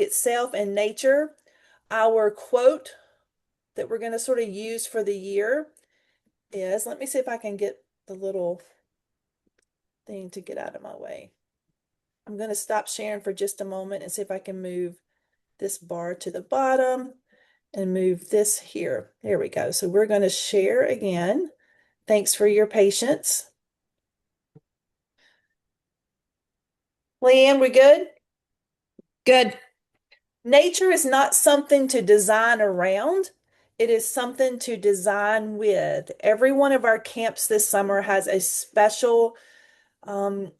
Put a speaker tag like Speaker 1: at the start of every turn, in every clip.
Speaker 1: itself and nature, our quote that we're going to sort of use for the year is, let me see if I can get the little thing to get out of my way. I'm going to stop sharing for just a moment and see if I can move this bar to the bottom and move this here. There we go. So we're going to share again. Thanks for your patience. Leanne, we good? Good. Nature is not something to design around. It is something to design with. Every one of our camps this summer has a special um,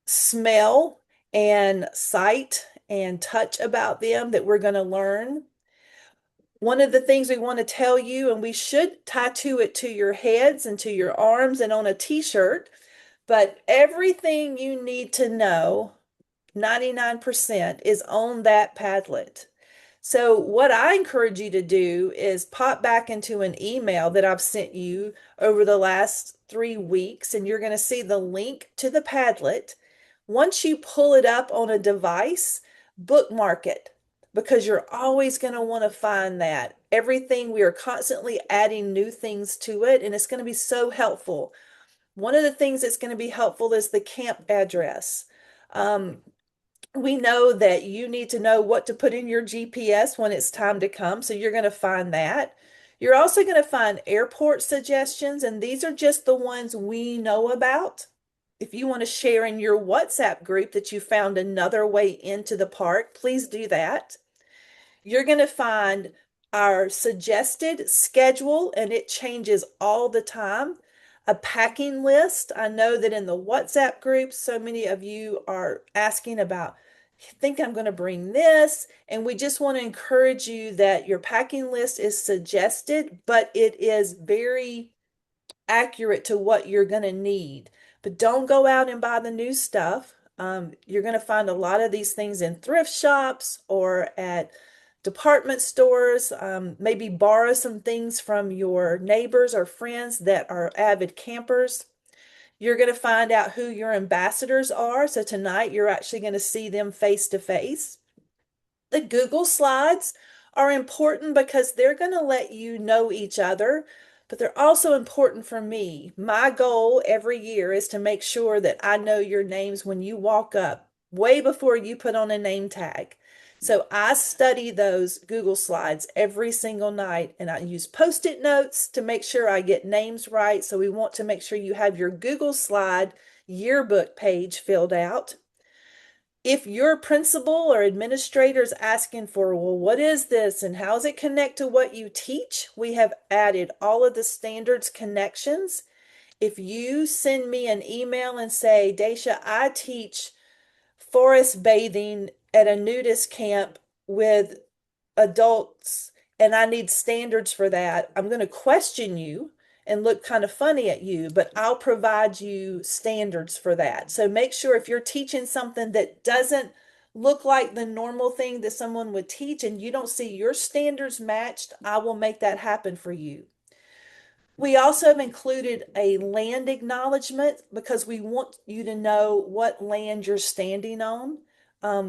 Speaker 1: smell and sight and touch about them that we're going to learn. One of the things we want to tell you, and we should tattoo it to your heads and to your arms and on a t-shirt, but everything you need to know, 99% is on that Padlet. So what I encourage you to do is pop back into an email that I've sent you over the last 3 weeks, and you're going to see the link to the Padlet. Once you pull it up on a device, bookmark it because you're always going to want to find that. Everything, we are constantly adding new things to it, and it's going to be so helpful. One of the things that's going to be helpful is the camp address. We know that you need to know what to put in your GPS when it's time to come, so you're going to find that. You're also going to find airport suggestions, and these are just the ones we know about. If you want to share in your WhatsApp group that you found another way into the park, please do that. You're going to find our suggested schedule, and it changes all the time. A packing list. I know that in the WhatsApp group, so many of you are asking about, I think I'm going to bring this. And we just want to encourage you that your packing list is suggested, but it is very accurate to what you're going to need. But don't go out and buy the new stuff. You're going to find a lot of these things in thrift shops or at department stores. Maybe borrow some things from your neighbors or friends that are avid campers. You're going to find out who your ambassadors are. So tonight you're actually going to see them face to face. The Google Slides are important because they're going to let you know each other, but they're also important for me. My goal every year is to make sure that I know your names when you walk up, way before you put on a name tag. So I study those Google Slides every single night, and I use Post-it notes to make sure I get names right. So we want to make sure you have your Google Slide yearbook page filled out. If your principal or administrator is asking for, well, what is this and how does it connect to what you teach? We have added all of the standards connections. If you send me an email and say, Daisha, I teach forest bathing at a nudist camp with adults and I need standards for that, I'm going to question you and look kind of funny at you, but I'll provide you standards for that. So make sure if you're teaching something that doesn't look like the normal thing that someone would teach and you don't see your standards matched, I will make that happen for you. We also have included a land acknowledgement because we want you to know what land you're standing on.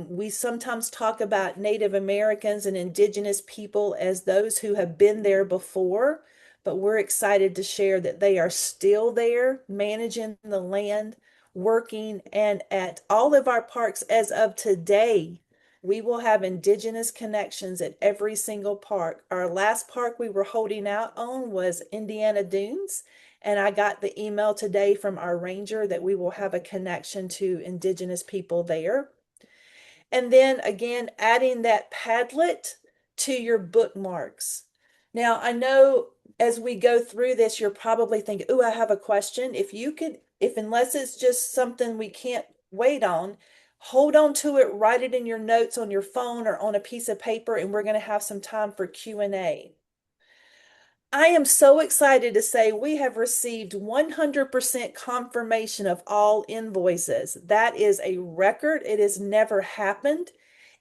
Speaker 1: We sometimes talk about Native Americans and Indigenous people as those who have been there before, but we're excited to share that they are still there, managing the land, working, and at all of our parks as of today, we will have Indigenous connections at every single park. Our last park we were holding out on was Indiana Dunes, and I got the email today from our ranger that we will have a connection to Indigenous people there. And then again, adding that Padlet to your bookmarks. Now, I know as we go through this, you're probably thinking, oh, I have a question. If you could, if unless it's just something we can't wait on, hold on to it, write it in your notes on your phone or on a piece of paper, and we're going to have some time for Q&A. I am so excited to say we have received 100% confirmation of all invoices. That is a record. It has never happened.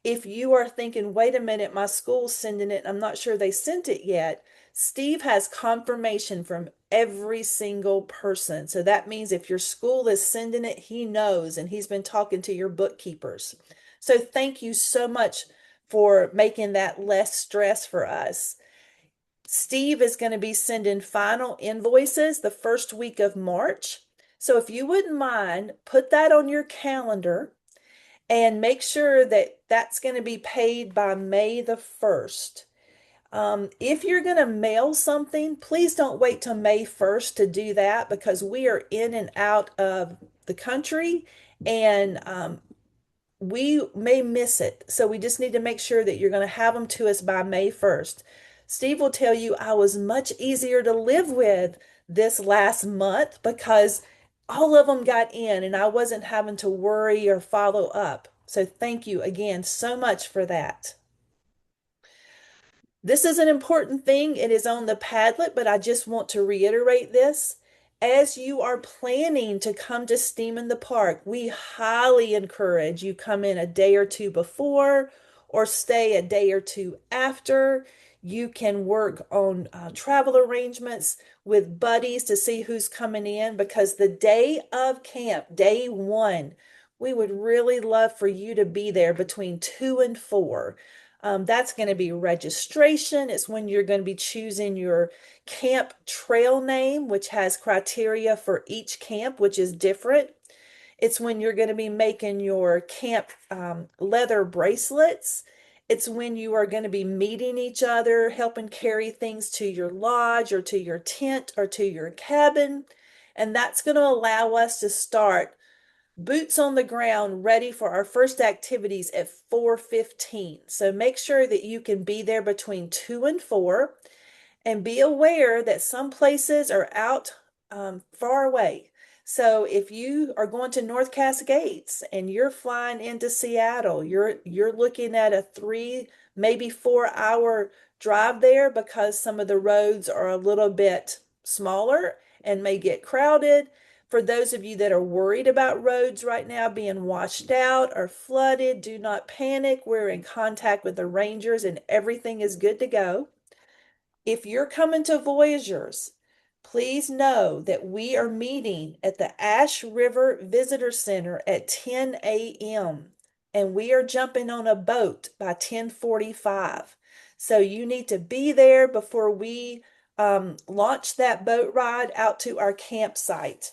Speaker 1: If you are thinking, wait a minute, my school's sending it, I'm not sure they sent it yet, Steve has confirmation from every single person. So that means if your school is sending it, he knows, and he's been talking to your bookkeepers. So thank you so much for making that less stress for us. Steve is going to be sending final invoices the first week of March. So if you wouldn't mind, put that on your calendar and make sure that that's going to be paid by May the 1st. If you're going to mail something, please don't wait till May 1st to do that because we are in and out of the country and we may miss it. So we just need to make sure that you're going to have them to us by May 1st. Steve will tell you I was much easier to live with this last month because all of them got in and I wasn't having to worry or follow up. So thank you again so much for that. This is an important thing. It is on the Padlet, but I just want to reiterate this. As you are planning to come to STEAM in the Park, we highly encourage you come in a day or two before or stay a day or two after. You can work on travel arrangements with buddies to see who's coming in because the day of camp, day one, we would really love for you to be there between 2 and 4. That's going to be registration. It's when you're going to be choosing your camp trail name, which has criteria for each camp, which is different. It's when you're going to be making your camp leather bracelets. It's when you are going to be meeting each other, helping carry things to your lodge or to your tent or to your cabin. And that's going to allow us to start boots on the ground ready for our first activities at 4:15. So make sure that you can be there between 2 and 4 and be aware that some places are out far away. So if you are going to North Cascades and you're flying into Seattle, you're looking at a 3, maybe 4 hour drive there because some of the roads are a little bit smaller and may get crowded. For those of you that are worried about roads right now being washed out or flooded, do not panic. We're in contact with the rangers and everything is good to go. If you're coming to Voyageurs, please know that we are meeting at the Ash River Visitor Center at 10 a.m. and we are jumping on a boat by 10:45. So you need to be there before we launch that boat ride out to our campsite.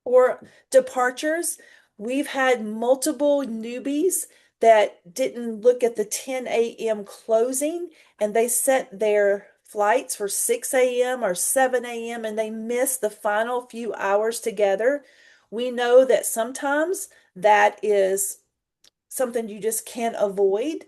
Speaker 1: For departures, we've had multiple newbies that didn't look at the 10 a.m. closing and they set their flights for 6 a.m. or 7 a.m. and they missed the final few hours together. We know that sometimes that is something you just can't avoid.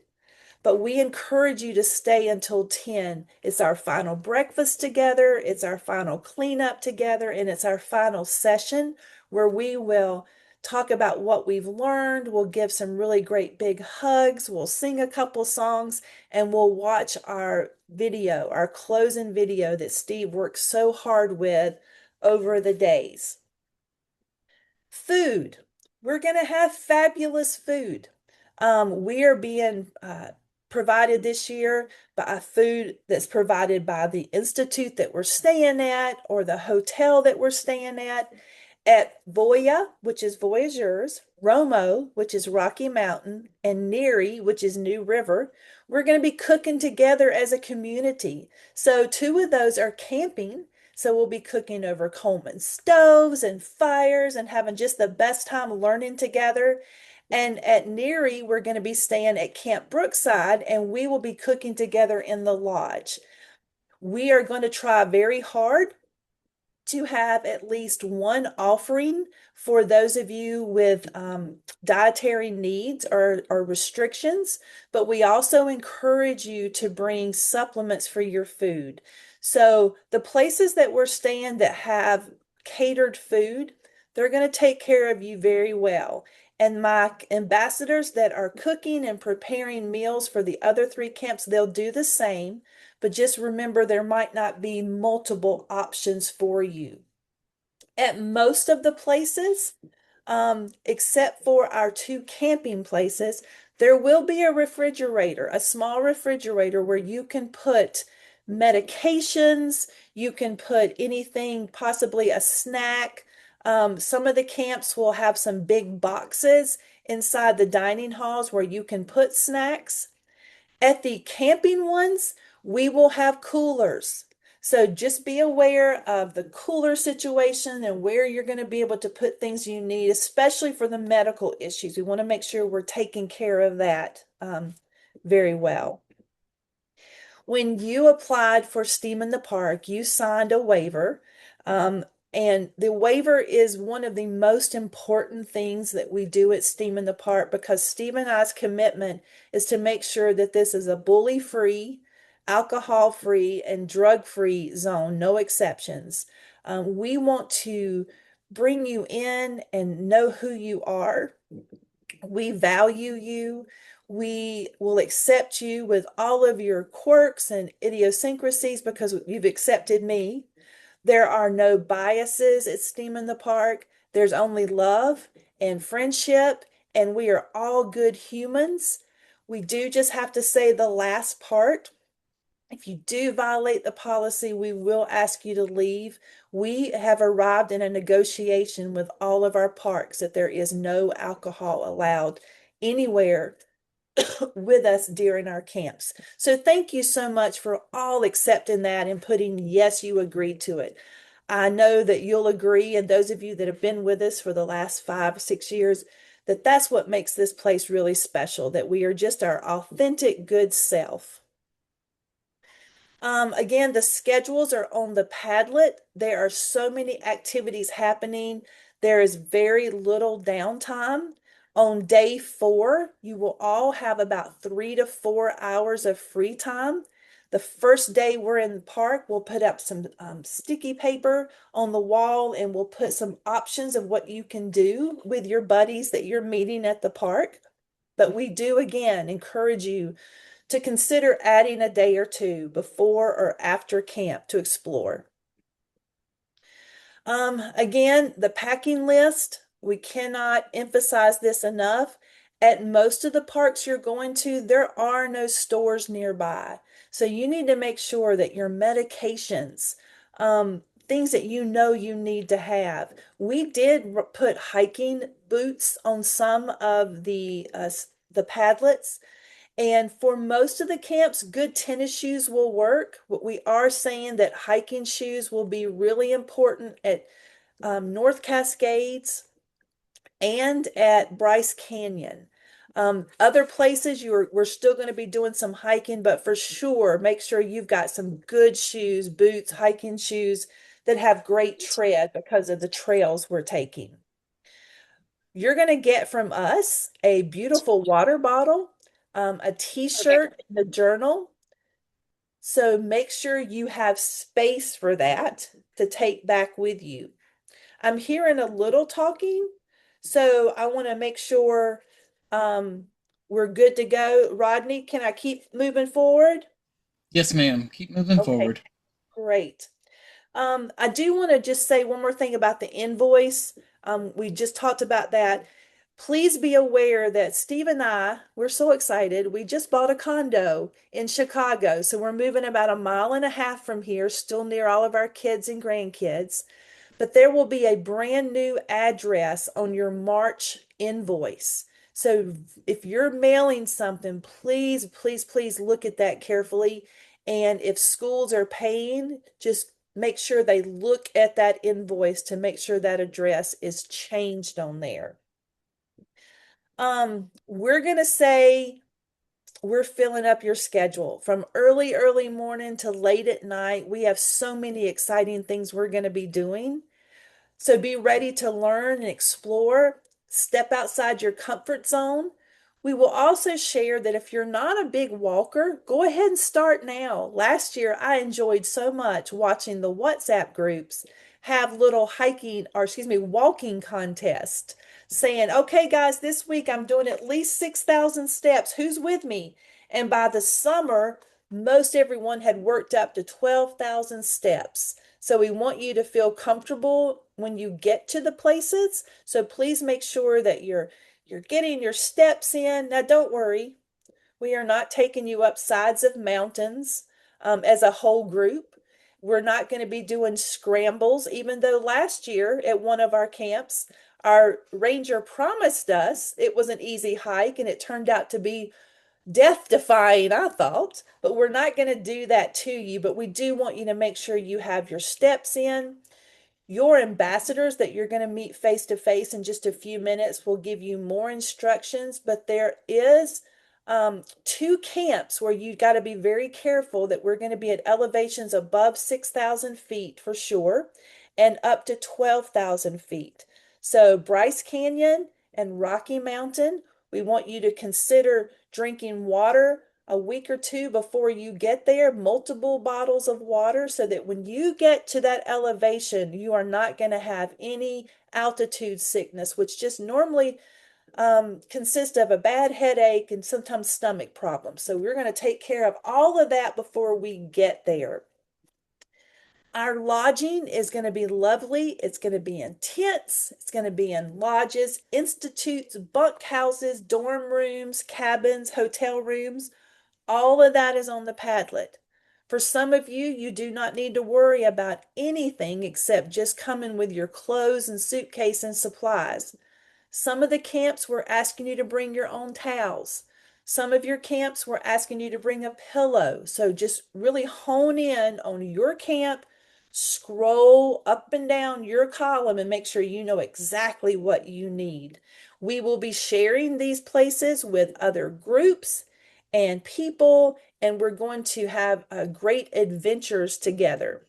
Speaker 1: But we encourage you to stay until 10. It's our final breakfast together, it's our final cleanup together, and it's our final session where we will talk about what we've learned. We'll give some really great big hugs. We'll sing a couple songs and we'll watch our video, our closing video that Steve worked so hard with over the days. Food. We're going to have fabulous food. We are being provided this year by food that's provided by the institute that we're staying at or the hotel that we're staying at Voya, which is Voyageurs, Romo, which is Rocky Mountain, and Neary, which is New River. We're going to be cooking together as a community. So 2 of those are camping. So we'll be cooking over Coleman stoves and fires and having just the best time learning together. And at Neary, we're going to be staying at Camp Brookside and we will be cooking together in the lodge. We are going to try very hard to have at least one offering for those of you with dietary needs or restrictions, but we also encourage you to bring supplements for your food. So the places that we're staying that have catered food, they're going to take care of you very well. And my ambassadors that are cooking and preparing meals for the other 3 camps, they'll do the same. But just remember, there might not be multiple options for you. At most of the places, except for our 2 camping places, there will be a refrigerator, a small refrigerator where you can put medications, you can put anything, possibly a snack. Some of the camps will have some big boxes inside the dining halls where you can put snacks. At the camping ones, we will have coolers. So just be aware of the cooler situation and where you're going to be able to put things you need, especially for the medical issues. We want to make sure we're taking care of that very well. When you applied for STEAM in the Park, you signed a waiver. Um, and the waiver is one of the most important things that we do at STEAM in the Park because Steve and I's commitment is to make sure that this is a bully-free, alcohol-free, and drug-free zone, no exceptions. We want to bring you in and know who you are. We value you. We will accept you with all of your quirks and idiosyncrasies because you've accepted me. There are no biases at STEAM in the Park. There's only love and friendship, and we are all good humans. We do just have to say the last part. If you do violate the policy, we will ask you to leave. We have arrived in a negotiation with all of our parks that there is no alcohol allowed anywhere with us during our camps. So thank you so much for all accepting that and putting, yes, you agreed to it. I know that you'll agree, and those of you that have been with us for the last 5, 6 years, that that's what makes this place really special, that we are just our authentic good self. Again, the schedules are on the Padlet. There are so many activities happening. There is very little downtime. On day 4, you will all have about 3 to 4 hours of free time. The first day we're in the park, we'll put up some sticky paper on the wall and we'll put some options of what you can do with your buddies that you're meeting at the park. But we do, again, encourage you to consider adding a day or two before or after camp to explore. Again, the packing list, we cannot emphasize this enough. At most of the parks you're going to, there are no stores nearby. So you need to make sure that your medications, things that you know you need to have. We did put hiking boots on some of the Padlets. And for most of the camps, good tennis shoes will work. But we are saying that hiking shoes will be really important at North Cascades and at Bryce Canyon. Other places we're still going to be doing some hiking, but for sure, make sure you've got some good shoes, boots, hiking shoes that have great tread because of the trails we're taking. You're going to get from us a beautiful water bottle, a t-shirt, and a journal. So make sure you have space for that to take back with you. I'm hearing a little talking, so I want to make sure we're good to go. Rodney, can I keep moving forward?
Speaker 2: Yes, ma'am. Keep moving
Speaker 1: Okay,
Speaker 2: forward.
Speaker 1: great. I do want to just say one more thing about the invoice. We just talked about that. Please be aware that Steve and we're so excited. We just bought a condo in Chicago. So we're moving about a mile and a half from here, still near all of our kids and grandkids. But there will be a brand new address on your March invoice. So if you're mailing something, please, please, please look at that carefully. And if schools are paying, just make sure they look at that invoice to make sure that address is changed on there. We're going to say we're filling up your schedule from early, early morning to late at night. We have so many exciting things we're going to be doing. So be ready to learn and explore, step outside your comfort zone. We will also share that if you're not a big walker, go ahead and start now. Last year, I enjoyed so much watching the WhatsApp groups have little hiking, or excuse me, walking contests saying, okay, guys, this week I'm doing at least 6,000 steps. Who's with me? And by the summer, most everyone had worked up to 12,000 steps. So we want you to feel comfortable when you get to the places. So please make sure that you're getting your steps in. Now don't worry. We are not taking you up sides of mountains as a whole group. We're not going to be doing scrambles, even though last year at one of our camps, our ranger promised us it was an easy hike, and it turned out to be death defying, I thought, but we're not going to do that to you. But we do want you to make sure you have your steps in. Your ambassadors that you're going to meet face to face in just a few minutes will give you more instructions, but there is two camps where you got to be very careful that we're going to be at elevations above 6,000 feet for sure and up to 12,000 feet. So, Bryce Canyon and Rocky Mountain, we want you to consider drinking water a week or two before you get there, multiple bottles of water, so that when you get to that elevation, you are not going to have any altitude sickness, which just normally consists of a bad headache and sometimes stomach problems. So we're going to take care of all of that before we get there. Our lodging is going to be lovely. It's going to be in tents. It's going to be in lodges, institutes, bunk houses, dorm rooms, cabins, hotel rooms. All of that is on the Padlet. For some of you, you do not need to worry about anything except just coming with your clothes and suitcase and supplies. Some of the camps were asking you to bring your own towels. Some of your camps were asking you to bring a pillow. So just really hone in on your camp, scroll up and down your column and make sure you know exactly what you need. We will be sharing these places with other groups and people, and we're going to have great adventures together.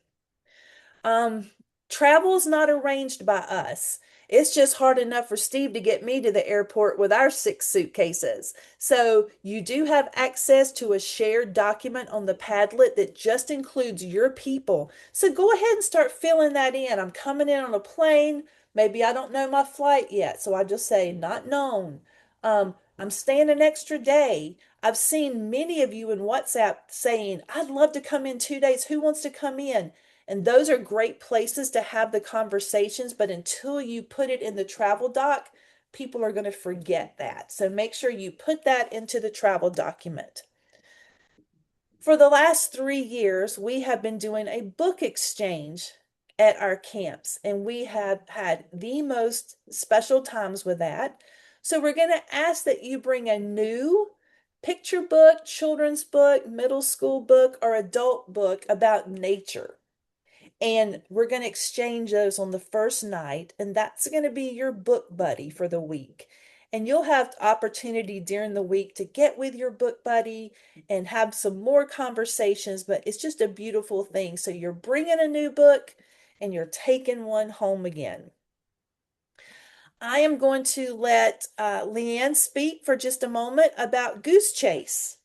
Speaker 1: Um, Travel is not arranged by us. It's just hard enough for Steve to get me to the airport with our 6 suitcases. So you do have access to a shared document on the Padlet that just includes your people. So go ahead and start filling that in. I'm coming in on a plane. Maybe I don't know my flight yet, so I just say not known. I'm staying an extra day. I've seen many of you in WhatsApp saying, I'd love to come in 2 days. Who wants to come in? And those are great places to have the conversations, but until you put it in the travel doc, people are going to forget that. So make sure you put that into the travel document. For the last 3 years, we have been doing a book exchange at our camps, and we have had the most special times with that. So we're going to ask that you bring a new picture book, children's book, middle school book, or adult book about nature. And we're going to exchange those on the first night, and that's going to be your book buddy for the week. And you'll have opportunity during the week to get with your book buddy and have some more conversations, but it's just a beautiful thing. So you're bringing a new book and you're taking one home again. I am going to let Leanne speak for just a moment about Goose Chase.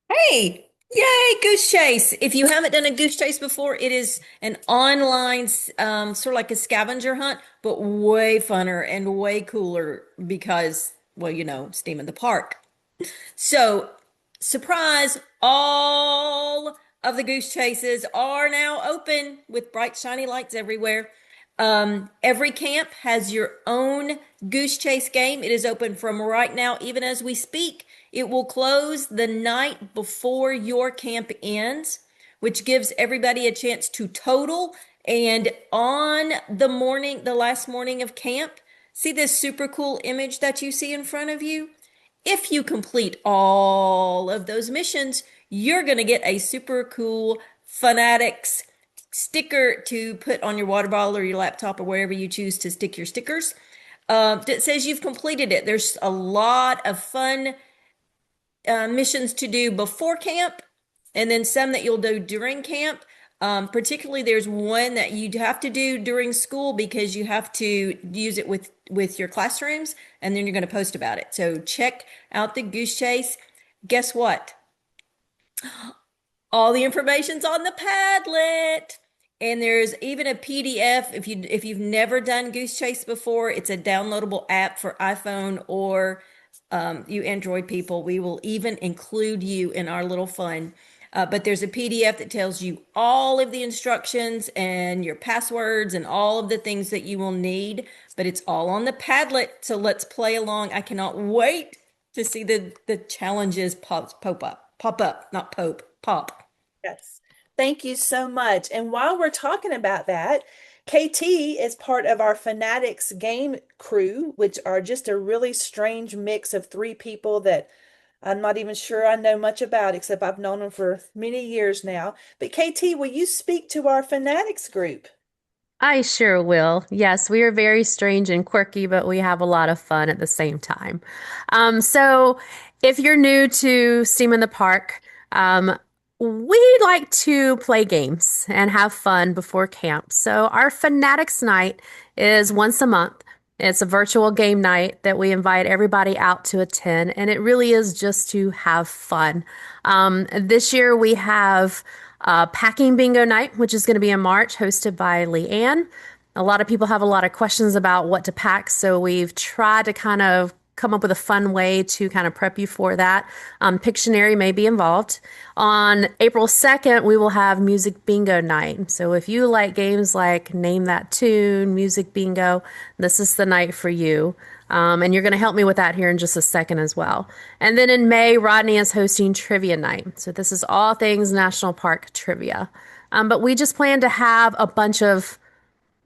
Speaker 3: Hey, yay, Goose Chase. If you haven't done a Goose Chase before, it is an online, sort of like a scavenger hunt, but way funner and way cooler because, well, steam in the park. So, surprise, all of the goose chases are now open with bright, shiny lights everywhere. Every camp has your own goose chase game. It is open from right now, even as we speak. It will close the night before your camp ends, which gives everybody a chance to total. And on the last morning of camp, see this super cool image that you see in front of you? If you complete all of those missions, you're going to get a super cool Fanatics sticker to put on your water bottle or your laptop or wherever you choose to stick your stickers. That says you've completed it. There's a lot of fun missions to do before camp, and then some that you'll do during camp. Particularly, there's one that you have to do during school because you have to use it with your classrooms, and then you're going to post about it. So check out the Goose Chase. Guess what? All the information's on the Padlet. And there's even a PDF if you've never done Goose Chase before. It's a downloadable app for iPhone or you Android people. We will even include you in our little fun. But there's a PDF that tells you all of the instructions and your passwords and all of the things that you will need. But it's all on the Padlet. So let's play along. I cannot wait to see the challenges pop up, not pop.
Speaker 1: Yes. Thank you so much. And while we're talking about that, KT is part of our Fanatics game crew, which are just a really strange mix of three people that I'm not even sure I know much about, except I've known him for many years now. But KT, will you speak to our fanatics group?
Speaker 4: I sure will. Yes, we are very strange and quirky, but we have a lot of fun at the same time. So, if you're new to Steam in the Park, we like to play games and have fun before camp. So, our Fanatics Night is once a month. It's a virtual game night that we invite everybody out to attend, and it really is just to have fun. This year we have packing bingo night, which is going to be in March, hosted by Leanne. A lot of people have a lot of questions about what to pack, so we've tried to kind of come up with a fun way to kind of prep you for that. Pictionary may be involved. On April 2nd, we will have music bingo night. So if you like games like Name That Tune, Music Bingo, this is the night for you. And you're going to help me with that here in just a second as well. And then in May, Rodney is hosting trivia night. So this is all things National Park trivia. But we just plan to have a bunch of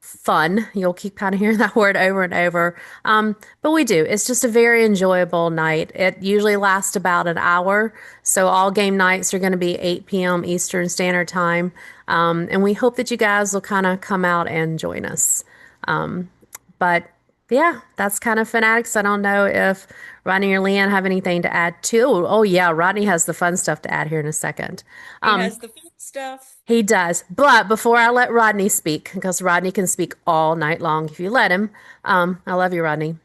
Speaker 4: fun. You'll keep kind of hearing that word over and over. But we do. It's just a very enjoyable night. It usually lasts about an hour. So all game nights are going to be 8 p.m. Eastern Standard Time. And we hope that you guys will kind of come out and join us. But yeah, that's kind of Fanatics. I don't know if Rodney or Leanne have anything to add to. Oh, yeah, Rodney has the fun stuff to add here in a second.
Speaker 3: He has the fun stuff.
Speaker 4: He does. But before I let Rodney speak, because Rodney can speak all night long if you let him, I love you, Rodney.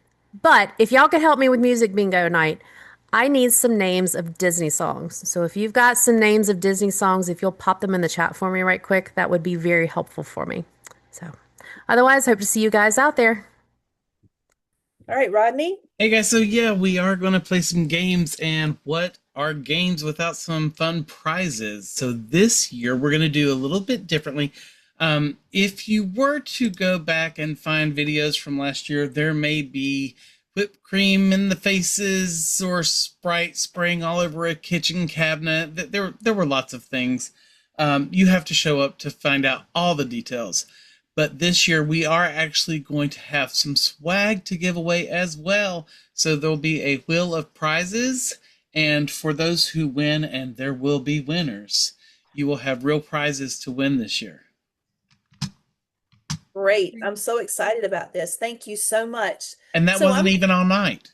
Speaker 4: But if y'all could help me with music bingo night, I need some names of Disney songs. So if you've got some names of Disney songs, if you'll pop them in the chat for me right quick, that would be very helpful for me. So otherwise, hope to see you guys out there.
Speaker 1: All right, Rodney.
Speaker 2: Hey guys, so yeah, we are going to play some games, and what are games without some fun prizes? So this year we're going to do a little bit differently. If you were to go back and find videos from last year, there may be whipped cream in the faces or Sprite spraying all over a kitchen cabinet. There were lots of things. You have to show up to find out all the details. But this year we are actually going to have some swag to give away as well. So there'll be a wheel of prizes, and for those who win, and there will be winners, you will have real prizes to win this year.
Speaker 1: Great. I'm so excited about this. Thank you so much.
Speaker 2: And that
Speaker 1: So
Speaker 2: wasn't even all night.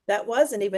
Speaker 1: that wasn't even